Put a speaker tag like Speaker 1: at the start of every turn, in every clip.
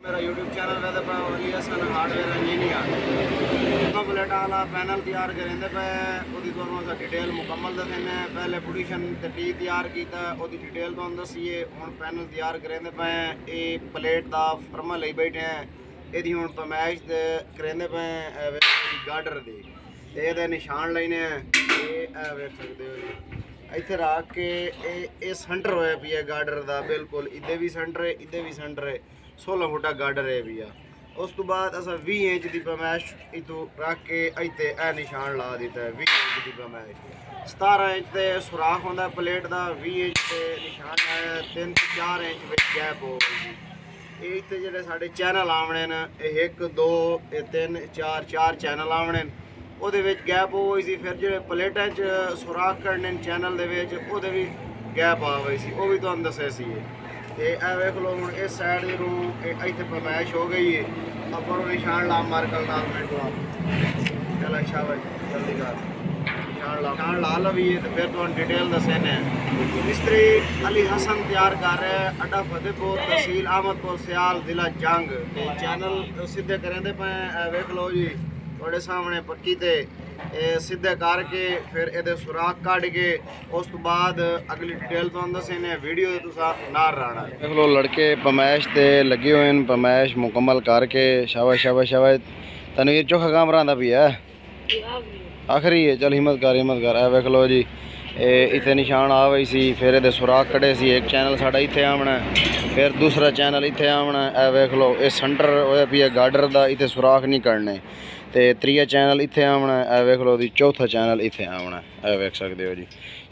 Speaker 1: मेरा YouTube channel है तो वली हसन हार्डवेयर इंजीनियर प्लेटा वाला पैनल तैयार करेंगे पे ਉਹਦੀ ਤੁਹਾਨੂੰ ਅਸਾਂ ਡਿਟੇਲ ਮੁਕੰਮਲ ਦੱਸਣੇ ਪਹਿਲੇ ਪੋਜੀਸ਼ਨ ਤੇ ਟੀ ਤਿਆਰ ਕੀਤਾ ਉਹਦੀ ਡਿਟੇਲ ਤੁਹਾਨੂੰ ਦੱਸੀਏ ਹੁਣ ਪੈਨਲ ਤਿਆਰ ਕरेंगे पे ਇਹ ਪਲੇਟ ਦਾ ਫਰਮਾ ਲਈ ਬੈਠੇ ਆ ਇਹਦੀ ਹੁਣ ਪਮੈਸ਼ ਕरेंगे पे ਗਾਰਡਰ ਦੀ ਤੇ ਇਹਦੇ ਨਿਸ਼ਾਨ ਲੈਣੇ ਆ ਇਹ ਵੇਖ ਸਕਦੇ ਹੋ ਜੀ ਇੱਥੇ ਰੱਖ ਕੇ ਇਹ ਸੈਂਟਰ ਹੋਇਆ ਪਿਆ ਗਾਰਡਰ ਦਾ ਬਿਲਕੁਲ ਇਹਦੇ ਵੀ ਸੈਂਟਰ ਹੈ ਇਹਦੇ ਵੀ ਸੈਂਟਰ ਹੈ 16 ਫੁੱਟਾ ਗਾਰਡਰ ਹੈ ਵੀ ਆ ਉਸ ਤੋਂ ਬਾਅਦ ਅਸਾਂ 20 ਇੰਚ ਦੀ ਪਮੈਸ਼ ਇਤੋਂ ਰੱਖ ਕੇ ਇੱਥੇ ਇਹ ਨਿਸ਼ਾਨ ਲਾ ਦਿੱਤਾ ਹੈ 20 ਇੰਚ ਦੀ ਪਮੈਸ਼ 17 ਇੰਚ ਤੇ ਸੁਰਾਖ ਹੁੰਦਾ ਪਲੇਟ ਦਾ 20 ਇੰਚ ਤੇ ਨਿਸ਼ਾਨ ਹੈ 3-4 ਇੰਚ ਵਿੱਚ ਗੈਪ ਹੋ ਗਈ ਇਹ ਤੇ ਜਿਹੜੇ ਸਾਡੇ ਚੈਨਲ ਆਵਣੇ ਨੇ ਇਹ 1 2 3 4 ਚੈਨਲ ਆਵਣੇ ਉਹਦੇ ਵਿੱਚ ਗੈਪ ਹੋਈ ਸੀ ਫਿਰ ਜਿਹੜੇ ਪਲੇਟਾਂ 'ਚ ਸੁਰਾਖ ਕਰਨੇ ਚੈਨਲ ਦੇ ਵਿੱਚ ਉਹਦੇ ਵੀ ਗੈਪ ਆ ਗਈ ਸੀ ਉਹ ਵੀ ਤੁਹਾਨੂੰ ਦੱਸਿਆ ਸੀ ਤੇ ਇਹ ਵੇਖ ਲਓ ਹੁਣ ਇਸ ਸਾਈਡ ਦੇ ਨੂੰ ਇੱਥੇ ਪਮੈਸ਼ ਹੋ ਗਈ ਹੈ ਆਪਾਂ ਨੂੰ ਨਿਸ਼ਾਨ ਲਾ ਮਾਰਕਲ ਨਾਲ ਮਿੰਟ ਲਾ ਚਲ ਸ਼ਾਬਾਸ਼ ਜਲਦੀ ਕਰ ਨਿਸ਼ਾਨ ਲਾ ਲਵੀਏ ਤੇ ਫਿਰ ਤੁਹਾਨੂੰ ਡਿਟੇਲ ਦੱਸਣੇ ਮਿਸਤਰੀ ਅਲੀ ਹਸਨ ਤਿਆਰ ਕਰ ਰਿਹਾ ਹੈ ਅੱਡਾ ਫਤਿਹਪੁਰ ਤਹਿਸੀਲ ਅਹਿਮਦਪੁਰ ਸਿਆਲ ਜ਼ਿਲ੍ਹਾ ਜੰਗ ਤੇ ਚੈਨਲ ਸਿੱਧੇ ਕਰਿੰਦੇ ਪਏ ਵੇਖ ਲਓ ਜੀ ਤੁਹਾਡੇ ਸਾਹਮਣੇ ਪੱਕੀ ਤੇ ਇਹ ਸਿੱਧੇ ਕਰਕੇ ਫਿਰ ਇਹਦੇ ਸੁਰਾਖ ਕੱਢ ਕੇ ਉਸ ਤੋਂ ਬਾਅਦ ਅਗਲੀ ਡਿਟੇਲ ਤੁਹਾਨੂੰ ਦੱਸਣੇ ਵੀਡੀਓ ਦੇ ਤੁਸੀਂ ਨਾਲ ਰਹਿਣਾ ਦੇਖ ਲਓ ਲੜਕੇ ਪਮੈਸ਼ ਤੇ ਲੱਗੇ ਹੋਏ ਨੇ ਪਮੈਸ਼ ਮੁਕੰਮਲ ਕਰਕੇ ਸ਼ਾਬਾਸ਼ ਸ਼ਾਬਾਸ਼ ਸ਼ਾਬਾਸ਼ ਤਨਵੀਰ ਚੋਖਾ ਕੰਮ ਰਾਂਦਾ ਵੀ ਹੈ ਆਖਰੀ ਹੈ ਚਲ ਹਿੰਮਤ ਕਰ ਇਹ ਵੇਖ ਲਓ ਜੀ ਇਹ ਇੱਥੇ ਨਿਸ਼ਾਨ ਆ ਗਈ ਸੀ ਫਿਰ ਇਹਦੇ ਸੁਰਾਖ ਕੱਢੇ ਸੀ ਇੱਕ ਚੈਨਲ ਸਾਡਾ ਇੱਥੇ ਆਉਣਾ ਫਿਰ ਦੂਸਰਾ ਚੈਨਲ ਇੱਥੇ ਆਉਣਾ ਇਹ ਵੇਖ ਲਓ ਇਹ ਸੈਂਟਰ ਹੋਇਆ ਪਿਆ ਗਾਰਡਰ ਦਾ ਇੱਥੇ ਸੁਰਾਖ ਨਹੀਂ ਕੱਢਣੇ ਤੇ ਤੀਆ ਚੈਨਲ ਇੱਥੇ ਆਉਣਾ ਇਹ ਵੇਖ ਲਓ ਦੀ ਚੌਥਾ ਚੈਨਲ ਇੱਥੇ ਆਉਣਾ ਇਹ ਵੇਖ ਸਕਦੇ ਹੋ ਜੀ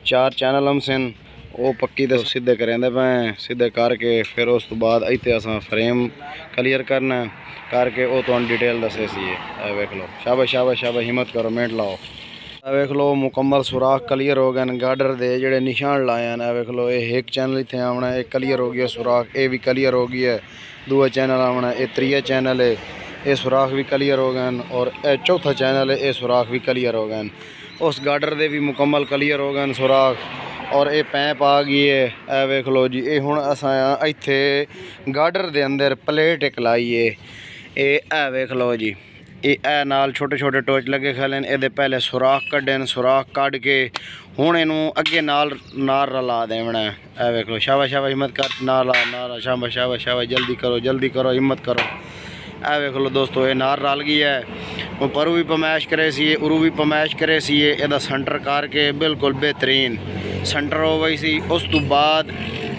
Speaker 1: 4 ਚੈਨਲ ਹਮਸਨ ਉਹ ਪੱਕੀ ਤੇ ਸਿੱਧੇ ਕਰਿੰਦੇ ਪਏ ਸਿੱਧੇ ਕਰਕੇ ਫਿਰ ਉਸ ਤੋਂ ਬਾਅਦ ਇੱਥੇ ਅਸਾਂ ਫਰੇਮ ਕਲੀਅਰ ਕਰਨਾ ਕਰਕੇ ਉਹ ਤੁਹਾਨੂੰ ਡਿਟੇਲ ਦੱਸੇ ਸੀ ਇਹ ਵੇਖ ਲਓ ਸ਼ਾਬਾਸ਼ ਸ਼ਾਬਾਸ਼ ਸ਼ਾਬਾਸ਼ ਹਿੰਮਤ ਕਰੋ ਮਿੰਟ ਲਾਓ ਇਹ ਵੇਖ ਲਓ ਮੁਕੰਮਲ ਸੁਰਾਖ ਕਲੀਅਰ ਹੋ ਗਏ ਨੇ ਗਾਰਡਰ ਦੇ ਜਿਹੜੇ ਨਿਸ਼ਾਨ ਲਾਏ ਹਨ ਇਹ ਵੇਖ ਲਓ ਇਹ ਇੱਕ ਚੈਨਲ ਇੱਥੇ ਆਉਣਾ ਇਹ ਕਲੀਅਰ ਹੋ ਗਿਆ ਸੁਰਾਖ ਇਹ ਵੀ ਕਲੀਅਰ ਹੋ ਗਈ ਹੈ ਦੂਆ ਚੈਨਲ ਆਉਣਾ ਇਹ ਤੀਆ ਚੈਨਲ ਹੈ ये सुराख भी क्लियर हो गए और चौथा चैनल है ये सुराख भी क्लियर हो गए उस गार्डर दे भी मुकम्मल क्लियर हो गए सुराख और ये पैप आ गई है ए वेख लो जी ये हुण असां इत्थे गार्डर दे अंदर प्लेट एक लाई है ये ए वेख लो जी ये ए नाल छोटे छोटे टोच लगे खले ये पहले सुराख कड्डे सुराख कढ़ के हुण इनू अगे नाल रला देवना ए वेख लो शाबाश शाबाश हिम्मत कर नाल शाबाश शाबाश शाबाश जल्दी करो हिम्मत करो ਇਹ ਵੇਖ ਲਓ ਦੋਸਤੋ ਇਹ ਨਾਰ ਰਲ ਗਈ ਹੈ ਉੱਪਰੋਂ ਵੀ ਪਮੈਸ਼ ਕਰੇ ਸੀ ਉਰੂ ਵੀ ਪਮੈਸ਼ ਕਰੇ ਸੀ ਇਹਦਾ ਸੈਂਟਰ ਕਰਕੇ ਬਿਲਕੁਲ ਬਿਹਤਰੀਨ ਸੈਂਟਰ ਹੋ ਗਈ ਸੀ ਉਸ ਤੋਂ ਬਾਅਦ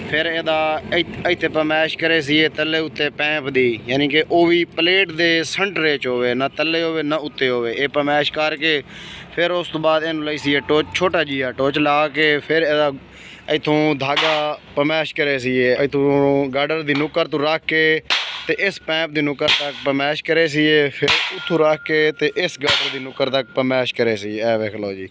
Speaker 1: ਫਿਰ ਇਹਦਾ ਇੱਥੇ ਪਮੈਸ਼ ਕਰੇ ਸੀ ਥੱਲੇ ਉੱਤੇ ਪੈਂਪ ਦੀ ਯਾਨੀ ਕਿ ਉਹ ਵੀ ਪਲੇਟ ਦੇ ਸੈਂਟਰ 'ਚ ਹੋਵੇ ਨਾ ਥੱਲੇ ਹੋਵੇ ਨਾ ਉੱਤੇ ਹੋਵੇ ਇਹ ਪਮੈਸ਼ ਕਰਕੇ ਫਿਰ ਉਸ ਤੋਂ ਬਾਅਦ ਇਹਨੂੰ ਲਈ ਸੀ ਇਹ ਟੋਚ ਛੋਟਾ ਜਿਹਾ ਟੋਚ ਲਾ ਕੇ ਫਿਰ ਇਹਦਾ ਇੱਥੋਂ ਧਾਗਾ ਪਮੈਸ਼ ਕਰੇ ਸੀ ਇੱਥੋਂ ਗਾਰਡਰ ਦੀ ਨੁੱਕਰ ਤੋਂ ਰੱਖ ਕੇ ਤੇ ਇਸ ਪੈਪ ਦੀ ਨੁੱਕਰ ਤੱਕ ਪਮੈਸ਼ ਕਰੇ ਸੀ ਫਿਰ ਉੱਥੋਂ ਰੱਖ ਕੇ ਤੇ ਇਸ ਗਾਰਡਰ ਦੀ ਨੁੱਕਰ ਤੱਕ ਪਮੈਸ਼ ਕਰੇ ਸੀ ਇਹ ਵੇਖ ਲਓ ਜੀ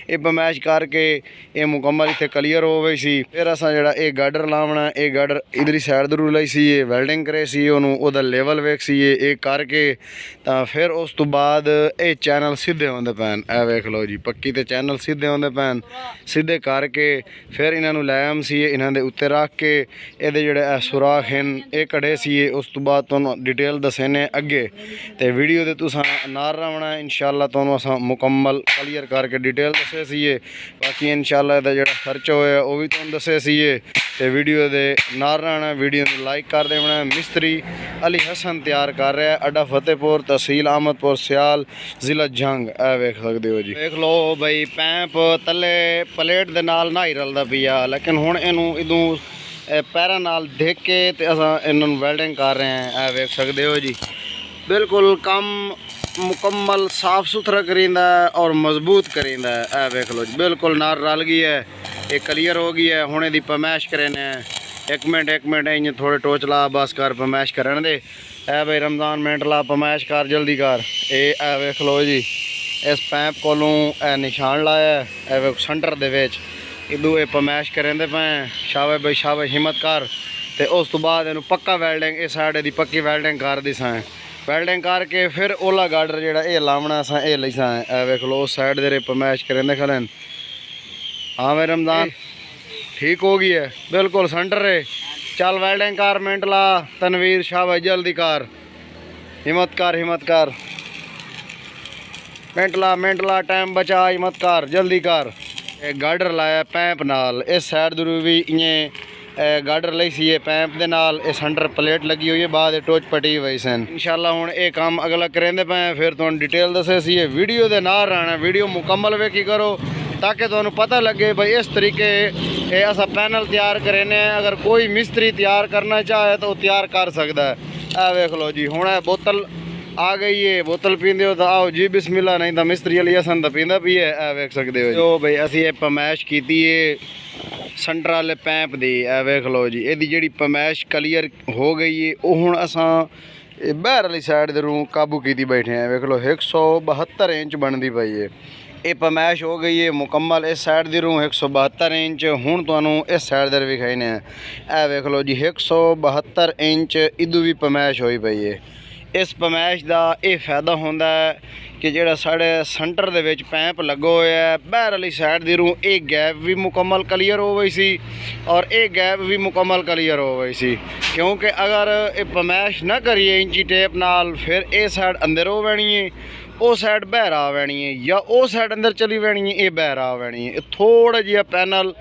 Speaker 1: ਇਹ ਪਮੈਸ਼ ਕਰਕੇ ਇਹ ਮੁਕੰਮਲ ਇੱਥੇ ਕਲੀਅਰ ਹੋ ਗਈ ਸੀ ਫਿਰ ਅਸਾਂ ਜਿਹੜਾ ਇਹ ਗਾਰਡਰ ਲਾਉਣਾ ਇਹ ਗਾਰਡਰ ਇਧਰਲੀ ਸਾਈਡ ਦਰੂ ਲਈ ਸੀ ਇਹ ਵੈਲਡਿੰਗ ਕਰੇ ਸੀ ਉਹਨੂੰ ਉਹਦਾ ਲੈਵਲ ਵੇਖ ਸੀ ਇਹ ਕਰਕੇ ਤਾਂ ਫਿਰ ਉਸ ਤੋਂ ਬਾਅਦ ਇਹ ਚੈਨਲ ਸਿੱਧੇ ਹੁੰਦੇ ਪੈਣ ਇਹ ਵੇਖ ਲਓ ਜੀ ਪੱਕੀ ਤੇ ਚੈਨਲ ਸਿੱਧੇ ਹੁੰਦੇ ਪੈਣ ਸਿੱਧੇ ਕਰਕੇ ਫਿਰ ਇਹਨਾਂ ਨੂੰ ਲੈ ਆਮ ਸੀ ਇਹਨਾਂ ਦੇ ਉੱਤੇ ਰੱਖ ਕੇ ਇਹਦੇ ਜਿਹੜੇ ਸੁਰਾਖ ਹਨ ਇਹ ਕੜੇ ਸੀ ਉਸ ਤੋਂ ਬਾਅਦ ਤੁਹਾਨੂੰ ਡਿਟੇਲ ਦੱਸਣੇ ਅੱਗੇ ਤੇ ਵੀਡੀਓ ਦੇ ਤੁਸੀਂ ਨਾਲ ਰਹਿਣਾ ਇਨਸ਼ਾਅੱਲਾ ਤੁਹਾਨੂੰ ਅਸਾਂ ਮੁਕੰਮਲ ਕਲੀਅਰ ਕਰਕੇ ਡਿਟੇਲ ਦੱਸੇ ਸੀਏ ਬਾਕੀ ਇਨਸ਼ਾਅੱਲਾ ਇਹਦਾ ਜਿਹੜਾ ਖਰਚ ਹੋਇਆ ਉਹ ਵੀ ਤੁਹਾਨੂੰ ਦੱਸੇ ਸੀਏ ਤੇ ਵੀਡੀਓ ਦੇ ਨਾਲ ਰਹਿਣਾ ਵੀਡੀਓ ਨੂੰ ਲਾਈਕ ਕਰ ਦੇਣਾ ਮਿਸਤਰੀ ਅਲੀ ਹਸਨ ਤਿਆਰ ਕਰ ਰਿਹਾ ਅੱਡਾ ਫਤਿਹਪੁਰ ਤਹਿਸੀਲ ਅਹਿਮਦਪੁਰ ਸਿਆਲ ਜ਼ਿਲ੍ਹਾ ਜੰਗ ਇਹ ਵੇਖ ਸਕਦੇ ਹੋ ਜੀ ਵੇਖ ਲਓ ਬਈ ਪੈਂਪ ਥੱਲੇ ਪਲੇਟ ਦੇ ਨਾਲ ਨਾ ਹੀ ਰਲਦਾ ਪਿਆ ਲੇਕਿਨ ਹੁਣ ਇਹਨੂੰ ਇਦੋਂ ਪੈਰਾਂ ਨਾਲ ਦੇਖ ਕੇ ਤੇ ਅਸਾਂ ਇਹਨਾਂ ਨੂੰ ਵੈਲਡਿੰਗ ਕਰ ਰਹੇ ਹਾਂ ਇਹ ਵੇਖ ਸਕਦੇ ਹੋ ਜੀ ਬਿਲਕੁਲ ਕੰਮ ਮੁਕੰਮਲ ਸਾਫ ਸੁਥਰਾ ਕਰੀਂਦਾ ਔਰ ਮਜ਼ਬੂਤ ਕਰੀਂਦਾ ਇਹ ਵੇਖ ਲਓ ਜੀ ਬਿਲकुल नार रल गई है ये क्लियर हो गई है हुणे दी पमैश करेने एक मिनट इंज थोड़े टोच ला बस कर पमैश करन दे ए भाई रमजान मिनट ला पमैश कर जल्दी कर ए वेख लो जी इस पैप कोलों निशान लाया है वेख सेंटर दे विच इदू ये पमैश करेंदे पे शाबाश भाई शाबाश हिम्मत कर ते उस तो बाद इनू पक्का वेल्डिंग इस साइड दी पक्की वेल्डिंग कर दी सां वेल्डिंग करके फिर ओला गार्डर जेड़ा ये लावना असां ये लई सां वेख लो उस साइड दे पमैश करेंदे खलन हाँ भाई रमजान ठीक हो गई है बिल्कुल सेंटर है चल वेल्डिंग कर मिनट ला तनवीर शाबाश जल्दी कर हिम्मत कर मिनट ला टाइम बचा हिम्मत कर जल्दी कर। गार्डर लाया पैंप नाल इस साइड दरू भी इं गार्डर ली सी पैंप दे नाल इस सेंटर प्लेट लगी हुई है बाद टोच पटी हुई सन। इंशाल्लाह हुण ये काम अगला करेंदे पे फिर तुहानू डिटेल दसे सी वीडियो दे नाल रहना वीडियो मुकम्मल वेखी करो ताकि तुहानू पता लगे भाई इस तरीके ये असा पैनल तैयार करेने अगर कोई मिस्त्री तैयार करना चाहे तो तैयार कर सकता है। ए वेख लो जी हुण बोतल आ गई है बोतल पींदे हो तो आओ जी बिस्मिल्लाह नहीं तो मिस्त्री अली असन तो पींदा भी है। ए वेख सकते हो जो भाई असी ये पमैश की सेंटर वाले पैंप दी ए वेख लो जी ये जी पमैश क्लीयर हो गई है वो हुण असां बहर वाली साइड दे रू काबू की बैठे हैं। वेख लो 172 इंच बनती पई है ये पमैश हो गई है मुकम्मल इस साइड दी रू 172 इंच हुण तुहानू इस साइड दे विखाने ए वेख लो जी 172 इंच इदू भी पमैश होई पई है। इस पमैश का यह फायदा होंदा है कि जिहड़ा साढ़े सेंटर दे विच पैंप लगो होया है बहर वाली साइड दी रू एक गैप भी मुकम्मल क्लीयर हो गई सी और एक गैप भी मुकम्मल क्लीयर हो गई सी क्योंकि अगर ये पमैश ना करिए इंची टेप नाल फिर ये साइड अंदर हो बैनी है वो साइड बहर आ बैनी है या वो साइड अंदर चली बैनी है ये बहर आ बैनी है थोड़ा जिहा पैनल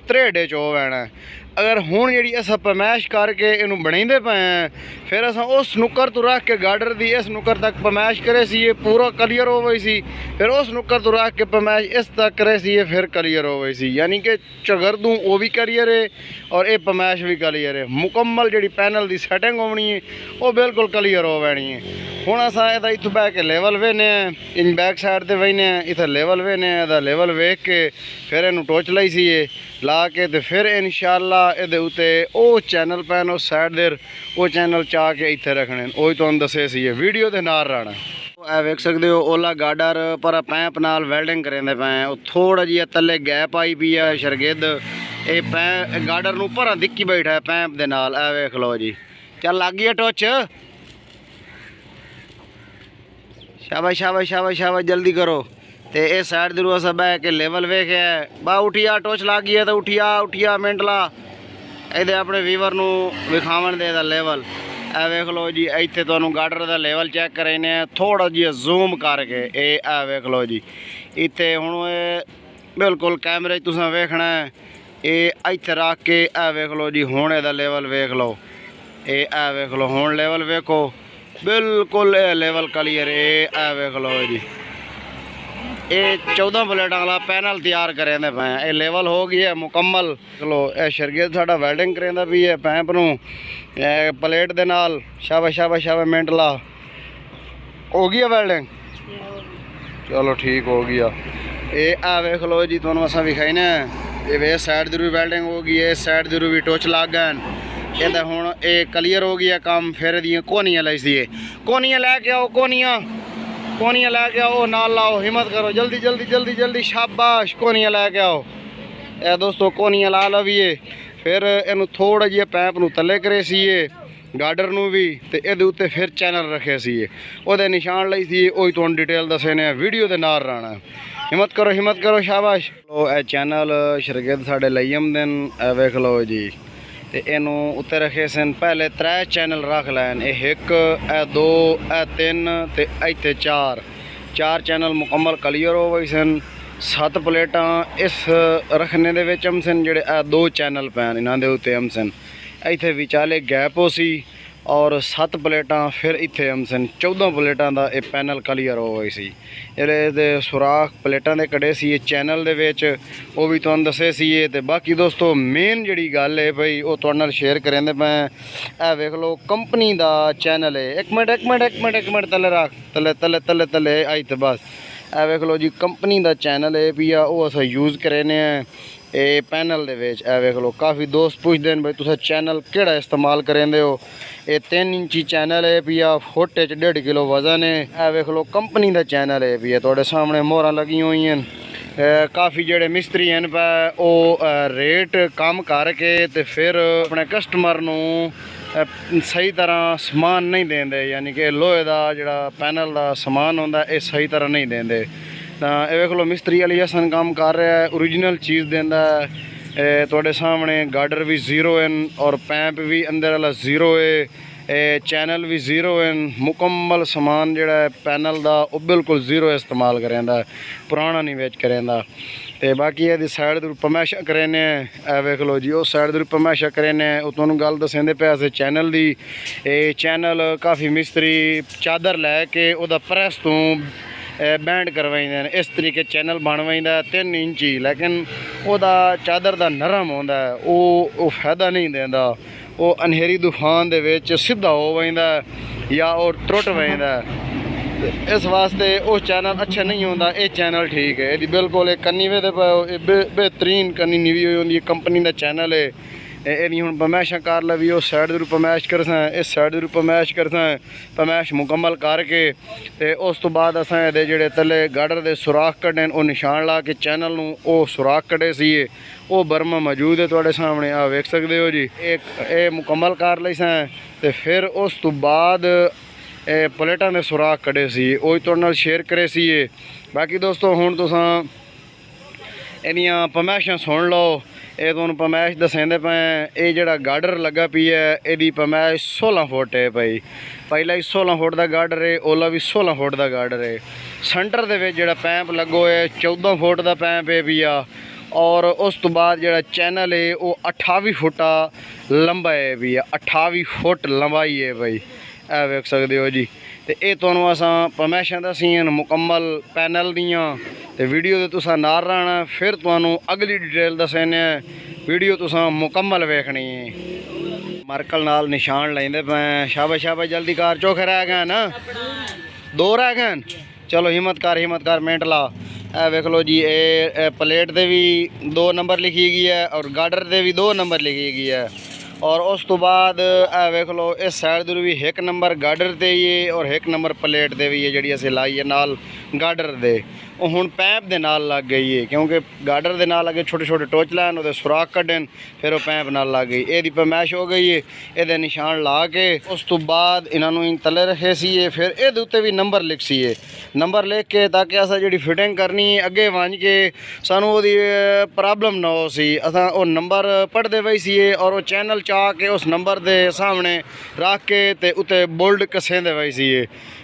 Speaker 1: त्रेडे च हो बैना है। अगर हुण जी अस पमैश करके इनू बनाइंदे पे हैं फिर अस उस नुक्कर तो रख के गार्डर दी इस नुक्कर तक पमैश करे सी ये पूरा क्लीयर हो गई सी फिर उस नुक्कर तो रख के पमैश इस तक करे सी ये फिर क्लीयर हो गई सी यानी कि चगरदू वो भी क्लीयर है और ये पमैश भी क्लीयर है मुकम्मल जी पैनल की सैटिंग होनी है वो बिल्कुल क्लीयर हो बैनी है। हुण असां इहदा इत्थों बह के लेवल वेने इन बैक साइड ते वेने इत्थे लेवल वेने इहदा लेवल वेख के फिर इनू टोच लाई सी ला के ते फिर इंशाअल्लाह इहदे उत्ते ओ चैनल पैन उस साइड देर वो चैनल चा के इत्थे रखने वो तुहानू दसे सी वीडियो दे नाल रहना। ए वेख सकते हो ओला गार्डर पर पैंप नाल वेल्डिंग करेंदे पे वो थोड़ा जिहा तले गैप आई पई है शरगिद ये गार्डर नू भरा दिक्की बैठा है पैंप दे नाल। ए वेख लो जी चल लग गई टोच शाबाश शाबाश शाबाश शाबाश जल्दी करो तो इस साइड दरू अस बह के लेवल वेखे बा उठिया टोच लग गई है तो उठिया मिनट ला ये अपने वीवर नू विखावन दे लेवल। ए वेख लो जी इत्थे तुहानू गार्डर का लेवल चैक करेने थोड़ा जिहा जूम करके ए वेख लो जी इत्थे हुण बिल्कुल कैमरे तुसां वेखना है ये इत्थे रख के ए वेख लो जी हुण इहदा लेवल वेख लो ए वेख लो हुण लेवल वेखो बिल्कुल लेवल क्लीयर ए वेख लो जी ये 14 प्लेटा वाला पैनल तैयार करेंदे पे ये लेवल हो गई है मुकम्मल। चलो ये शरगिद साडा वेल्डिंग करेंदा भी है पैंप नू प्लेट दे नाल शाबाश शाबाश शाबाश मिनट ला हो गई है वेल्डिंग चलो ठीक हो गया ये वेख लो जी तुहानू असां विखाइने ये साइड दी वेल्डिंग हो गई है इस साइड दी भी टोच लग गए कहते हुण ये क्लीयर हो गया काम फिर दी कोनियां लाई सी कोनियां लैके आओ कोनियां लैके आओ नाल लाओ हिम्मत करो जल्दी जल्दी जल्दी जल्दी शाबाश कोनियां लैके आओ ए दोस्तों कोनियां ला लवीए फिर इनू थोड़ा जिहा पैंप नू तले करे सीए गार्डर नू भी ते इहदे उत्ते फिर चैनल रखे सीए ओहदे निशान लई सी ओही तुहानू डिटेल दसे ने वीडियो दे नाल रहना। हिम्मत करो शाबाश। लो ए चैनल शरगिद साडे लई आमदे न वेख लो जी ते इनू उत्ते रखे सन पहले 3 चैनल रख लैन एक ए 2 ए 3 ते इत्थे 4 चैनल मुकम्मल क्लीयर हो गई सन 7 प्लेटां इस रखने दे विच सन जेहड़े ए 2 चैनल पैन इन्हां दे उत्ते सन इत्थे विचाले गैप हो सी और 7 प्लेटां फिर इत्थे सन 14 प्लेटां दा ये पैनल क्लीयर हो गई सी जेहड़े सुराख प्लेटां दे कड़े सी चैनल दे विच वो भी तुहानू दसे सी ते बाकी दोस्तों मेन जिहड़ी गल है भाई वो तुहाडे नाल शेयर करेंदे पे ए वेख लो कंपनी दा चैनल है एक मिनट तले रख तले आई ते बस ए वेख लो जी कंपनी दा चैनल है भी वो अस यूज़ करेने ये पैनल दे विच ए वेख लो काफ़ी दोस्त पुछदे न भाई तुस चैनल केड़ा इस्तेमाल करेंदे हो ये 3 इंची चैनल है भी फुट 1.5 किलो वजन है ए वेख लो कंपनी दा चैनल है भी तुहाडे सामने मोहरां लगी हुई हैं काफ़ी जेडे मिस्त्री हैं पे वो रेट कम करके ते फिर अपने कस्टमर नू सही तरह समान नहीं देंदे यानी कि लोहे का जिहड़ा पैनल का समान होंदा ये सही तरह नहीं देंदे। तो ये वेख लो मिस्त्री अली हसन काम कर रहा है ओरिजिनल चीज़ देंदा
Speaker 2: ਤੁਹਾਡੇ ਸਾਹਮਣੇ ਗਾਰਡਰ ਵੀ ਜ਼ੀਰੋ ਹਨ ਔਰ ਪੈਂਪ ਵੀ ਅੰਦਰ ਵਾਲਾ ਜ਼ੀਰੋ ਹੈ, ਚੈਨਲ ਵੀ ਜ਼ੀਰੋ ਹਨ। ਮੁਕੰਮਲ ਸਮਾਨ ਜਿਹੜਾ ਹੈ ਪੈਨਲ ਦਾ ਉਹ ਬਿਲਕੁਲ ਜ਼ੀਰੋ ਇਸਤੇਮਾਲ ਕਰਿੰਦਾ, ਪੁਰਾਣਾ ਨਹੀਂ ਵਿੱਚ ਕਰਿੰਦਾ। ਤੇ ਬਾਕੀ ਇਹਦੀ ਸਾਈਡ ਦੇ ਪਰਮੇਸ਼ਾ ਕरेने ਇਹ ਵੇਖ ਲਓ ਜੀ, ਉਹ ਸਾਈਡ ਦੇ ਪਰਮੇਸ਼ਾ करेने ਉਹ ਤੁਹਾਨੂੰ ਗੱਲ ਦੱਸਦੇ ਪਿਆ ਸੀ ਚੈਨਲ ਦੀ। ਇਹ ਚੈਨਲ ਕਾਫੀ ਮਿਸਤਰੀ ਚਾਦਰ ਲੈ ਕੇ ਉਹਦਾ ਪ੍ਰੈਸ ਤੋਂ बैंड करवाइंदे ने। इस तरीके चैनल बनवाइंदा 3 इंची, लेकिन ਉਹਦਾ ਚਾਦਰ ਦਾ ਨਰਮ ਹੁੰਦਾ, ਉਹ ਫਾਇਦਾ ਨਹੀਂ ਦਿੰਦਾ। ਉਹ ਅਨਹੇਰੀ ਤੂਫਾਨ ਦੇ ਵਿੱਚ ਸਿੱਧਾ ਹੋ ਵੈਂਦਾ ਜਾਂ ਉਹ ਟੁੱਟ ਵੈਂਦਾ। इस वास्ते वो चैनल अच्छा नहीं होता। ये चैनल ठीक है, ये बिल्कुल एक कन्नी वे बेहतरीन कन्नी नीवी हुई होंगी कंपनी का चैनल है। ये हूँ पमैशा कर लवी, उस साइड के पमैश कर इस साइड के पमैश कर पमैश मुकम्मल करके ते उस तो बाद असां ये जेडे तले गार्डर के सुराख कड्डे वो निशान ला के चैनल नूं वो सुराख कड्डे सी, वो बर्मा मौजूद है तुहाडे सामने, आ वेख सकते हो जी। एक मुकम्मल कर लई सां ते फिर उस तो बाद प्लेटां दे सुराख कड्डे सी, वो तुहाडे नाल शेयर करे सी। बाकी दोस्तों हुण तुसां इहदियां पमैशां सुन लो। ये तुहानूं पमैश दसेंदे पे, ये जिहड़ा गार्डर लगा पई है इहदी पमैश 16 फुट है भाई। पहला ही 16 फुट का गार्डर है, ओला भी 16 फुट का गार्डर है। सेंटर दे विच जिहड़ा पैंप लगो है 14 फुट का पैंप है भी आ, और उस तो बाद जिहड़ा चैनल है वो 28 फुटा लंबा है भी, 28 फुट लंबाई है भाई, ए वेख सकते हो जी। तो ये तुहानूं असां पमैशां दसियां मुकम्मल पैनल दियां, तो वीडियो दे तुसां नाल रहना, फिर तुहानूं अगली डिटेल दसने, वीडियो तुसां मुकम्मल वेखनी है। मार्कल नाल निशान लेंदे पे, शाबाश शाबाश, जल्दी कर, चौखे रह गए ना, 2 रह गए, चलो हिम्मत कर मिनट ला। ए वेख लो जी, ये प्लेट दे भी 2 नंबर लिखी गई है और गार्डर दे भी 2 नंबर लिखी गई है। और उस तो बाद वेख लो इस साइड भी 1 नंबर गार्डर ते ही है और 1 नंबर प्लेट दे भी है जी असी लाई है नाल गार्डर दे। वो हुण पैंप दे नाल लग गई है, क्योंकि गार्डर दे नाल अगे छोटे छोटे टोच लैन वो सुराख कड्डन, फिर वो पैंप नाल लग गई। ये पमैश हो गई है, ये निशान ला के उस तो बाद इन्होंने तले रखे सी। फिर ये उत्ते भी नंबर लिख सी, नंबर लिख के ताकि असा जी फिटिंग करनी है अगे वंज के सानू वो प्रॉब्लम ना हो सी। असा वो नंबर पढ़ते पई सी और वो चैनल चा के उस नंबर के सामने रख के ते उत्ते बोल्ड कसेंदे पई सी।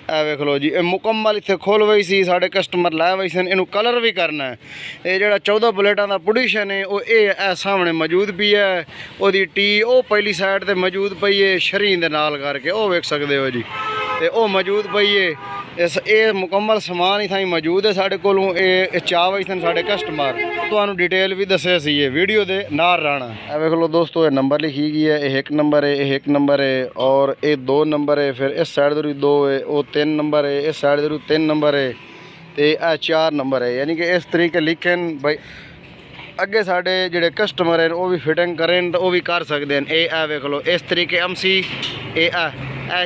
Speaker 2: ए वेख लो जी, मुकम्मल इत्थे खोल वही सी, साढ़े कस्टमर लै वही सन। इनू कलर भी करना है। ये जो 14 प्लेटां का पोजीशन है वो ये सामने मौजूद पी है, ओदी टी वो पहली साइड ते मौजूद पई है शरीन दे नाल करके, वो वेख सकते हो जी। ते वो मौजूद पई है, इस ये मुकम्मल समान इत्थां मौजूद है साढ़े कोलों। ये चाह वही सन साढ़े कस्टमर, तुहानूं डिटेल भी दस्से सी वीडियो दे नाल रहना। ए वेख लो दोस्तों, ये नंबर लिखी गई है, ये 1 नंबर है, ये 1 नंबर है और ये 2 नंबर है। फिर इस साइड दे 2 है, वो 3 नंबर है, इस साइड दे 3 नंबर है, तो यह 4 नंबर है। यानी कि इस तरीके लिखन भाई अगे साढ़े जोड़े कस्टमर हैं वो भी फिटिंग करें तो वो भी कर सकते हैं। ये वेख लो इस तरीके एमसी ये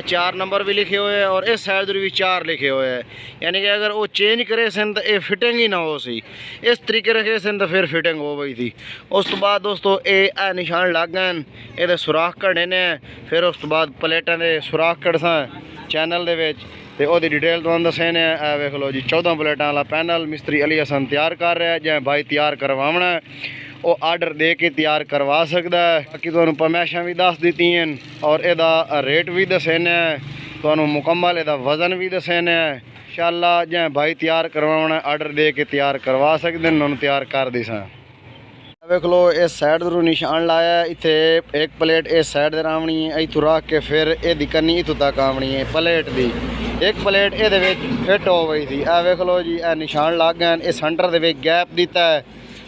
Speaker 2: 4 नंबर भी लिखे हुए हैं और इस साइड भी 4 लिखे हुए हैं। यानी कि अगर वो चेंज करे सन तो ये फिटिंग ही ना हो सी, इस तरीके रखे सन तो फिर फिटिंग हो गई थी। उस तो बाद दोस्तों ये निशान लग गए, ये सुराख कढ़े ने। फिर उस तो बाद प्लेटां दे सुराख कढ़सा चैनल दे विच, ते ओदी डिटेल तुहानूं दस्सने। वेख लो जी, 14 प्लेटां वाला पैनल मिस्त्री अली हसन तैयार कर रहा है, जां भाई तैयार करवाना है वो आर्डर दे के तैयार करवा सकता है। बाकी तुहानूं पमैशां भी दस दित्ती हैं और इहदा रेट भी दस्सने, तुहानूं मुकम्मल इहदा वजन भी दस्सने। इंशाअल्लाह जां भाई तैयार करवाना आर्डर दे के तैयार करवा सकते हैं, उन्होंने तैयार कर दिसां। वेख लो इस साइड दरू निशान लाया, इत्थे 1 प्लेट इस साइड दे आवनी है, इत्थों रख के फिर ये कन्नी इत्थों तक आवनी है प्लेट दी। 1 प्लेट ये फिट हो गई थी। ए वेख लो जी, निशान लग गए, इस सेंटर दे गैप दिता है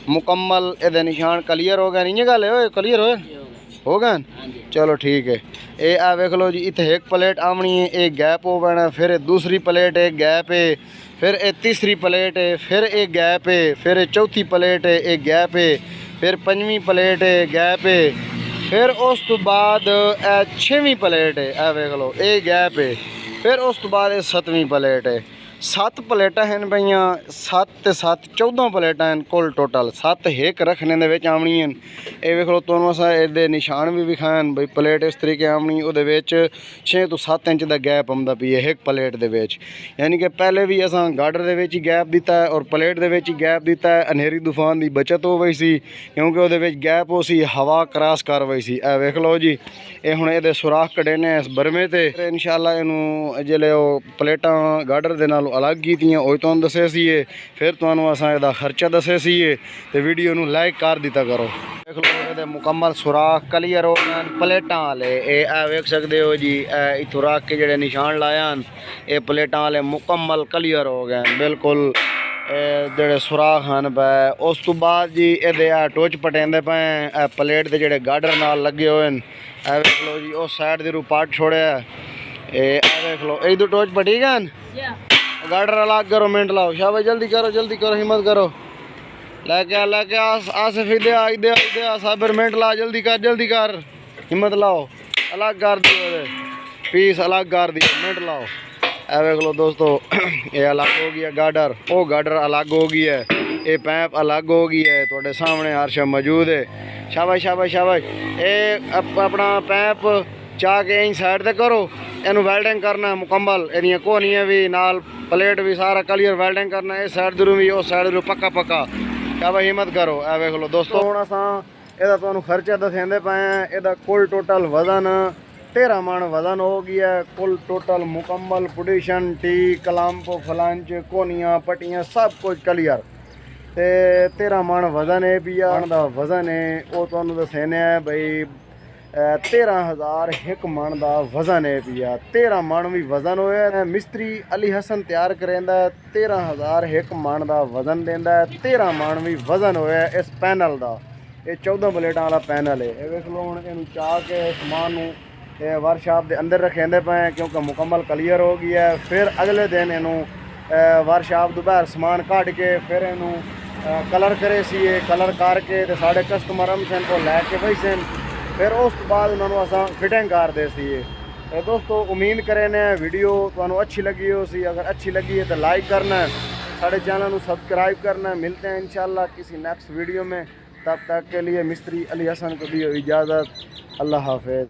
Speaker 2: मुकम्मल, ये निशान क्लीयर हो गए। इं गल है क्लीयर हो गए, चलो ठीक है। ये वेख लो जी, इत्थे 1 प्लेट आवनी है, एक गैप हो पैना, फिर दूसरी प्लेट एक गैप है, फिर ये तीसरी प्लेट है, फिर एक गैप है, फिर चौथी प्लेट है एक गैप है, फिर 5वीं प्लेट है गैप है, फिर उस तो बाद 6वीं प्लेट है, ए वेख लो ये गैप है, फिर उस तो बाद 7वीं प्लेट है। 7 ਪਲੇਟਾਂ ਹਨ ਪਈਆਂ 7 ਤੇ 7 14 ਪਲੇਟਾਂ ਹਨ ਕੁੱਲ ਟੋਟਲ 7 ਹਿੱਕ ਰੱਖਣੇ ਦੇ ਵਿੱਚ ਆਉਣੀਆਂ। ਇਹ ਵੇਖ ਲਓ ਤੁਹਾਨੂੰ ਅਸਾਂ ਇਹਦੇ ਨਿਸ਼ਾਨ ਵੀ ਵਿਖਾਣ ਬਈ ਪਲੇਟ ਇਸ ਤਰੀਕੇ ਆਉਣੀ ਉਹਦੇ ਵਿੱਚ 6 ਤੋਂ 7 ਇੰਚ ਦਾ ਗੈਪ ਆਉਂਦਾ ਪਈ ਹੈ ਇੱਕ ਪਲੇਟ ਦੇ ਵਿੱਚ। ਯਾਨੀ ਕਿ ਪਹਿਲੇ ਵੀ ਅਸਾਂ ਗਾਡਰ ਦੇ ਵਿੱਚ ਹੀ ਗੈਪ ਦਿੱਤਾ ਔਰ ਪਲੇਟ ਦੇ ਵਿੱਚ ਹੀ ਗੈਪ ਦਿੱਤਾ। ਹਨੇਰੀ ਤੂਫਾਨ ਦੀ ਬਚਤ ਹੋ ਗਈ ਸੀ ਕਿਉਂਕਿ ਉਹਦੇ ਵਿੱਚ ਗੈਪ ਉਹ ਸੀ ਹਵਾ ਕਰਾਸ ਕਰ ਰਹੀ ਸੀ। ਇਹ ਵੇਖ ਲਓ ਜੀ ਇਹ ਹੁਣ ਇਹਦੇ ਸੁਰਾਖ ਕੱਢੇ ਨੇ ਇਸ ਬਰਮੇ ਤੇ ਇਨਸ਼ਾਅੱਲਾ ਇਹਨੂੰ ਜਿਹੜੇ ਉਹ ਪਲੇਟਾਂ ਗਾਡਰ ਦੇ ਨਾਲ ਅਲੱਗ ਕੀਤੀਆਂ ਉਹ ਤੁਹਾਨੂੰ ਦੱਸਿਆ ਸੀਗੇ। ਫਿਰ ਤੁਹਾਨੂੰ ਅਸਾਂ ਇਹਦਾ ਖਰਚਾ ਦੱਸਿਆ ਸੀਗੇ ਤੇ ਵੀਡੀਓ ਨੂੰ ਲਾਈਕ ਕਰ ਦਿੱਤਾ ਕਰੋ। ਦੇਖ ਲਓ ਇਹਦੇ ਮੁਕੰਮਲ ਸੁਰਾਖ ਕਲੀਅਰ ਹੋ ਗਏ ਪਲੇਟਾਂ ਵਾਲੇ। ਇਹ ਵੇਖ ਸਕਦੇ ਹੋ ਜੀ ਇੱਥੋਂ ਰੱਖ ਕੇ ਜਿਹੜੇ ਨਿਸ਼ਾਨ ਲਾਇਆ ਇਹ ਪਲੇਟਾਂ ਵਾਲੇ ਮੁਕੰਮਲ ਕਲੀਅਰ ਹੋ ਗਏ ਬਿਲਕੁਲ। ਜਿਹੜੇ ਸੁਰਾਖ ਹਨ ਪਏ ਉਸ ਤੋਂ ਬਾਅਦ ਜੀ ਇਹਦੇ ਆ ਟੋਚ ਪਟੇਂਦੇ ਪਏ ਪਲੇਟ ਦੇ ਜਿਹੜੇ ਗਾਡਰ ਨਾਲ ਲੱਗੇ ਹੋਏ ਨੇ। ਇਹ ਵੇਖ ਲਓ ਜੀ ਉਸ ਸਾਈਡ ਦੇ ਰੂ ਪਾਰਟ ਛੋੜਿਆ ਇਹ ਵੇਖ ਲਓ ਇਹ ਦੋ ਟੋਚ ਪਟੀ ਗਏ गाडर अलग करो मिनट लाओ शाबाश जल्दी करो हिम्मत करो लेके आ सफी दे आ साबिर मिनट ला जल्दी कर हिम्मत लाओ अलग कर दियो पीस अलग कर दियो मिनट लाओ। ए देख लो दोस्तों ये अलग हो गया गाडर वो गाडर अलग हो गई है ये पैप अलग हो गई है थोड़े सामने अर्श मौजूद है। शाबाश ये अपना पैप चाह के यहीं साइड ते करो इनू वैल्डिंग करना मुकम्मल एदियां कोहनियां भी नाल प्लेट भी सारा क्लियर वैल्डिंग करना इस साइड दरू भी उस साइड दरू पक्का क्या भाई हिम्मत करो। ए वेख लो दोस्तों हुण असां ਇਹਦਾ ਤੁਹਾਨੂੰ ਖਰਚਾ ਦੱਸਦੇ ਪਏ ਆ। ਇਹਦਾ ਕੁੱਲ ਟੋਟਲ ਵਜ਼ਨ 13 ਮਣ ਵਜ਼ਨ ਹੋ ਗਿਆ ਕੁੱਲ ਟੋਟਲ ਮੁਕੰਮਲ ਪੋਜੀਸ਼ਨ ਟੀ ਕਲੰਪ ਫਲੰਚ ਕੋਨੀਆਂ ਪਟੀਆਂ ਸਭ ਕੁਝ ਕਲੀਅਰ ਤੇ 13 ਮਣ ਵਜ਼ਨ ਹੈ ਪਿਆ ਦਾ ਵਜ਼ਨ ਹੈ ਉਹ ਤੁਹਾਨੂੰ ਦੱਸਣੇ ਆ ਬਈ 13,000 ਇੱਕ ਮਣ ਦਾ ਵਜ਼ਨ ਹੈ ਪਿਆ। 13 ਮਣ ਵੀ ਵਜ਼ਨ ਹੋਇਆ ਮਿਸਤਰੀ ਅਲੀ ਹਸਨ ਤਿਆਰ ਕਰੇਂਦਾ 13,000 ਇੱਕ ਮਣ ਦਾ ਵਜ਼ਨ ਦਿੰਦਾ 13 ਮਣ ਵੀ ਵਜ਼ਨ ਹੋਇਆ ਇਸ ਪੈਨਲ ਦਾ। ਇਹ 14 ਪਲੇਟਾਂ ਵਾਲਾ ਪੈਨਲ ਹੈ। ਇਹ ਵੇਖ ਲਓ ਹੁਣ ਇਹਨੂੰ ਚਾਹ ਕੇ ਸਮਾਨ ਨੂੰ ਵਰਕਸ਼ਾਪ ਦੇ ਅੰਦਰ ਰੱਖਦੇ ਪਏ ਕਿਉਂਕਿ ਮੁਕੰਮਲ ਕਲੀਅਰ ਹੋ ਗਈ ਹੈ। ਫਿਰ ਅਗਲੇ ਦਿਨ ਇਹਨੂੰ ਵਰਕਸ਼ਾਪ ਤੋਂ ਬਾਹਰ ਸਮਾਨ ਕੱਢ ਕੇ ਫਿਰ ਇਹਨੂੰ ਕਲਰ ਕਰੇ ਸੀ ਇਹ ਕਲਰ ਕਰਕੇ ਤੇ ਸਾਡੇ ਕਸਟਮਰ ਸਨ ਉਹ ਲੈ ਕੇ ਬਈ ਸਨ ਫਿਰ ਉਸ ਤੋਂ ਬਾਅਦ ਉਹਨਾਂ ਨੂੰ ਅਸਾਂ ਫਿਟਿੰਗ ਕਰਦੇ ਸੀ। दोस्तों उम्मीद करें वीडियो तुहानू अच्छी लगी हो सी अगर अच्छी लगी है तो लाइक करना है साढ़े चैनल को सब्सक्राइब करना है। मिलते हैं इंशाल्लाह किसी नेक्स्ट वीडियो में तब तक के लिए मिस्त्री अली हसन को दी इजाज़त। अल्लाह हाफिज़।